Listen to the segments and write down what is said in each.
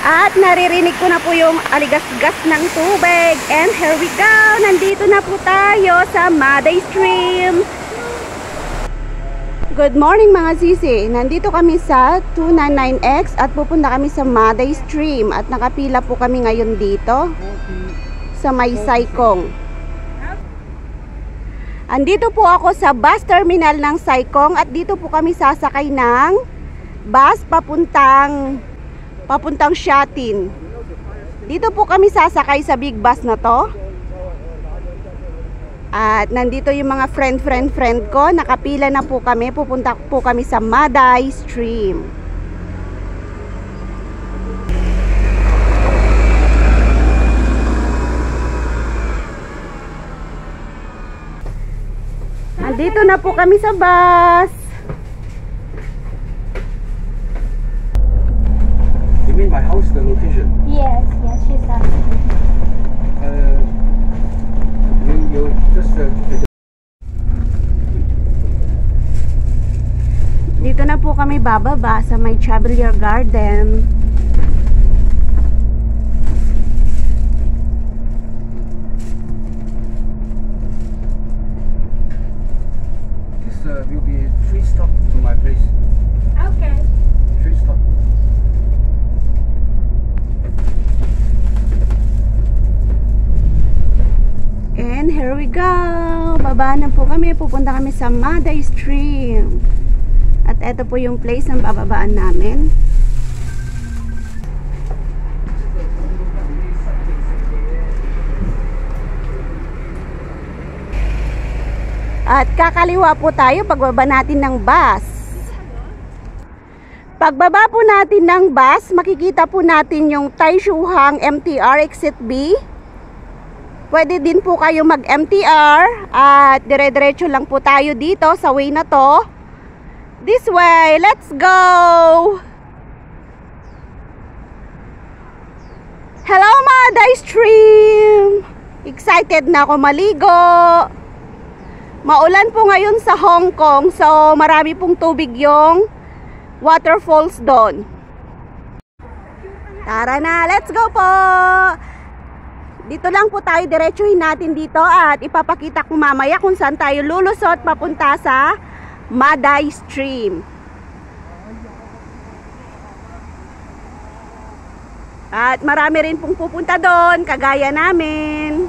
At naririnig ko na po yung aligas-gas ng tubig. And here we go! Nandito na po tayo sa Maday Stream. Good morning mga sisi. Nandito kami sa 299X at pupunta kami sa Maday Stream. At nakapila po kami ngayon dito sa may Saikong. Andito po ako sa bus terminal ng Saikong at dito po kami sasakay ng bus papuntang Shatin. Dito po kami sasakay sa big bus na to. At nandito yung mga friend ko. Nakapila na po kami. Pupunta po kami sa Maday Stream. Nandito na po kami sa bus. You mean my house, the location? Yes, she's asking. You just Dito na po kami bababa sa may Chevalier Garden. this will be 3 stops to my place. Okay. 3 stops. And here we go. Baba na po kami. Pupunta kami sa Maday Stream. At ito po yung place ng bababaan namin. At kakaliwa po tayo pagbaba natin ng bus. Pagbaba po natin ng bus, makikita po natin yung Taishuhang MTR Exit B. Pwede din po kayo mag-MTR at dire-diretso lang po tayo dito sa way na to. This way, let's go! Hello Maday Stream! Excited na ako maligo. Maulan po ngayon sa Hong Kong, so marami pong tubig yung waterfalls doon. Tara na, let's go po! Dito lang po tayo, diretsuhin natin dito at ipapakita ko mamaya kung saan tayo lulusot papunta sa Maday Stream. At marami rin pong pupunta doon, kagaya namin.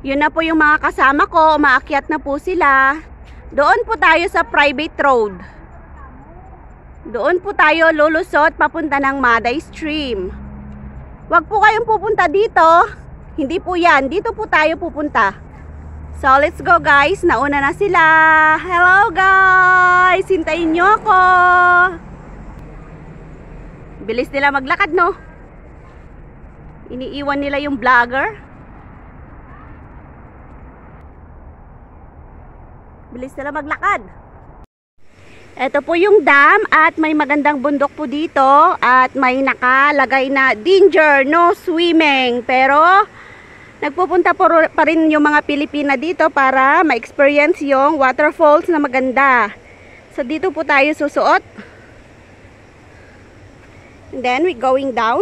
Yun na po yung mga kasama ko, umaakyat na po sila. Doon po tayo sa private road. Doon po tayo lulusot papunta ng Maday Stream. Huwag po kayong pupunta dito. Hindi po yan. Dito po tayo pupunta. So let's go guys. Nauna na sila. Hello guys. Hintayin nyo ako. Bilis nila maglakad no. Iniiwan nila yung vlogger. Bilis nila maglakad. Ito po yung dam at may magandang bundok po dito at may nakalagay na danger, no swimming. Pero nagpupunta po pa rin yung mga Pilipina dito para ma-experience yung waterfalls na maganda. So dito po tayo susuot. And then we going down.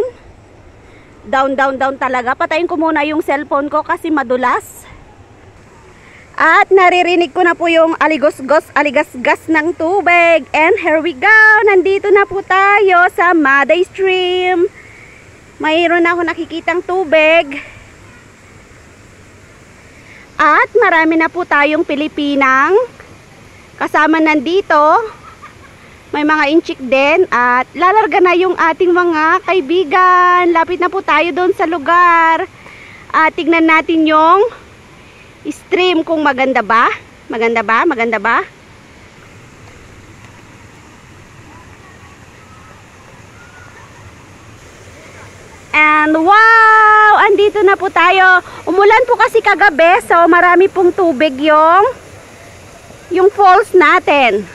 Down talaga. Patayin ko muna yung cellphone ko kasi madulas. At naririnig ko na po yung aligas-gas ng tubig. And here we go. Nandito na po tayo sa Maday Stream. Mayroon na ako nakikitang tubig. At marami na po tayong Pilipinang kasama nandito. May mga inchik din. At lalarga na yung ating mga kaibigan. Lapit na po tayo doon sa lugar. At tignan natin yung stream kung maganda ba? Maganda ba? And wow! Andito na po tayo. Umulan po kasi kagabi, so marami pong tubig yung falls natin.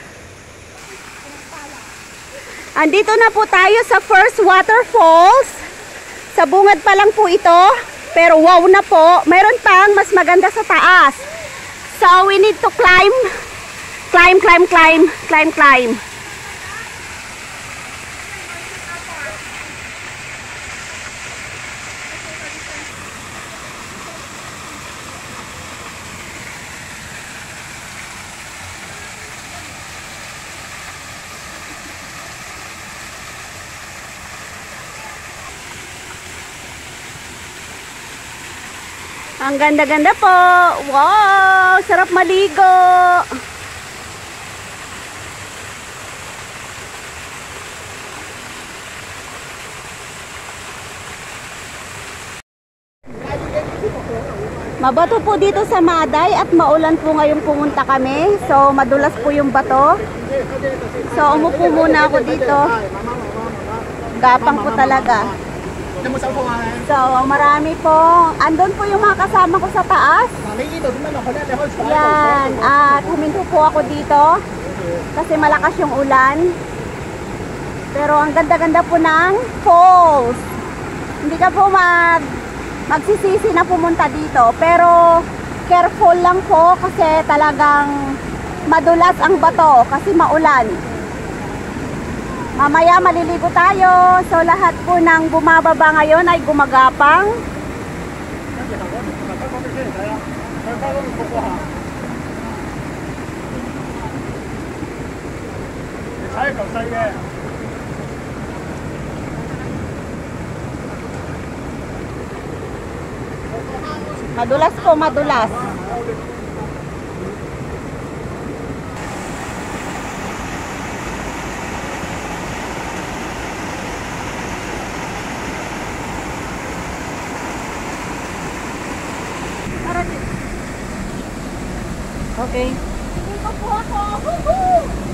Andito na po tayo sa first waterfalls. Sa bungad pa lang po ito. Pero wow na po. Mayroon pang mas maganda sa taas. So we need to climb. Climb, climb, climb. Climb, climb. Ang ganda-ganda po. Wow! Sarap maligo. Mabato po dito sa Maday at maulan po ngayong pumunta kami. So madulas po yung bato. So umupo muna ako dito. Gapang po talaga. So, marami po. Andun po yung mga kasama ko sa taas. Yan. At huminto po ako dito. Kasi malakas yung ulan. Pero ang ganda-ganda po ng falls. Hindi ka po magsisisi na pumunta dito. Pero, careful lang po kasi talagang madulas ang bato kasi maulan. Mamaya maliligo tayo. So lahat po ng bumababa ngayon ay gumagapang. Madulas po, madulas. Okay. Dito po ako. Woohoo!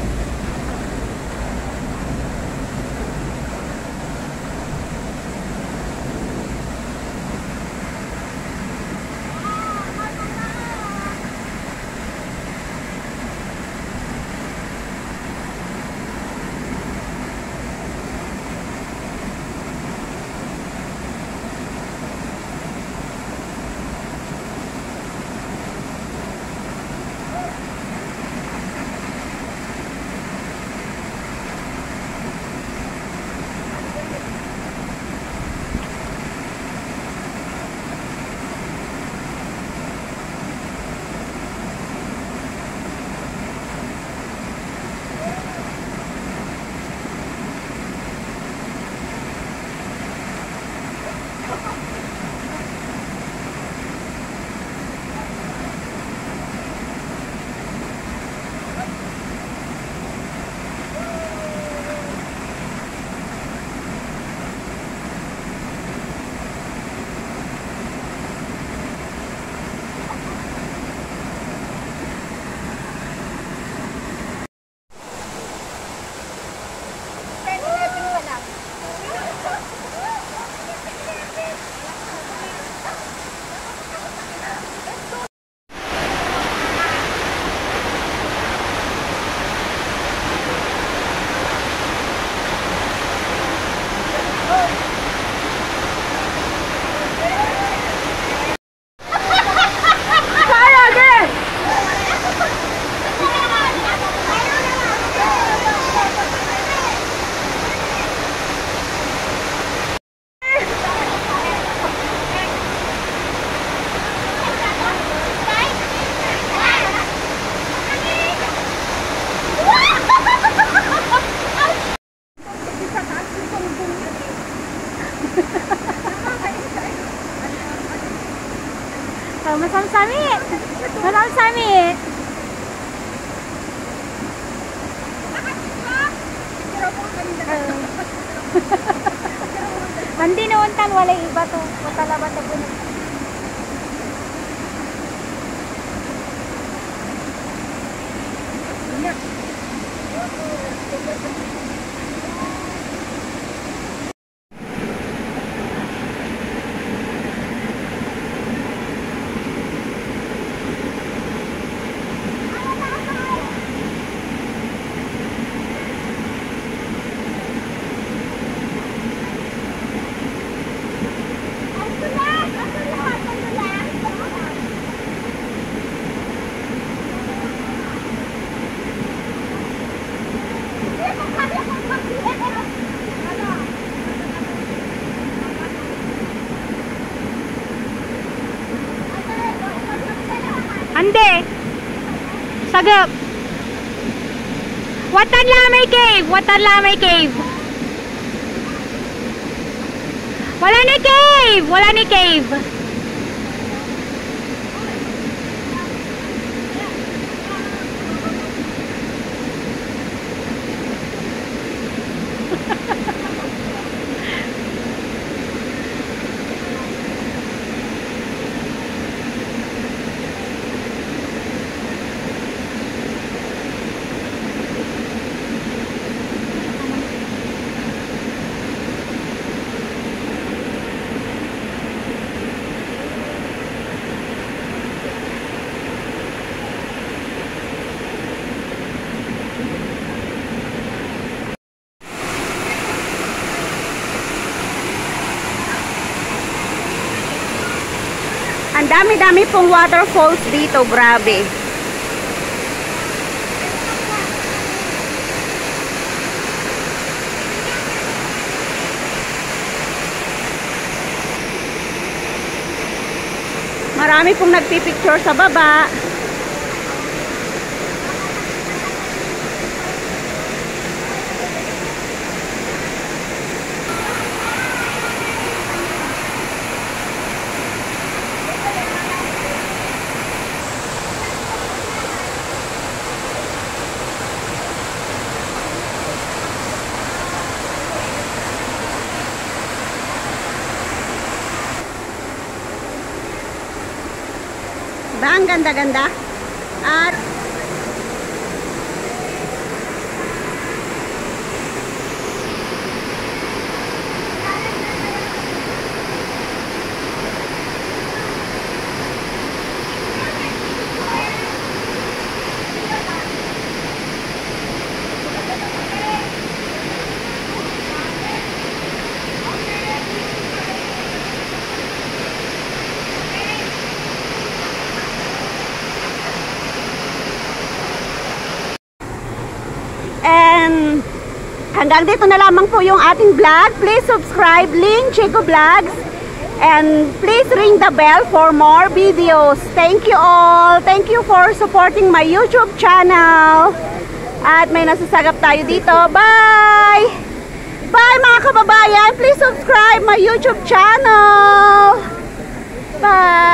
Masam-sami. Masam-sami. Mandi na untan walay iba to. Patalabat na po. Sagap. Watan Lamay Cave. Watan Lamay Cave. Wala ni cave. Wala ni cave. Ang dami-dami pong waterfalls dito, grabe. Marami pong nagpipicture sa baba. Ang ganda-ganda. At hanggang dito na lamang po yung ating vlog. Please subscribe, Ling Chico Vlogs. And please ring the bell for more videos. Thank you all. Thank you for supporting my YouTube channel. At may nasasagap tayo dito. Bye! Bye mga kababayan. Please subscribe my YouTube channel. Bye!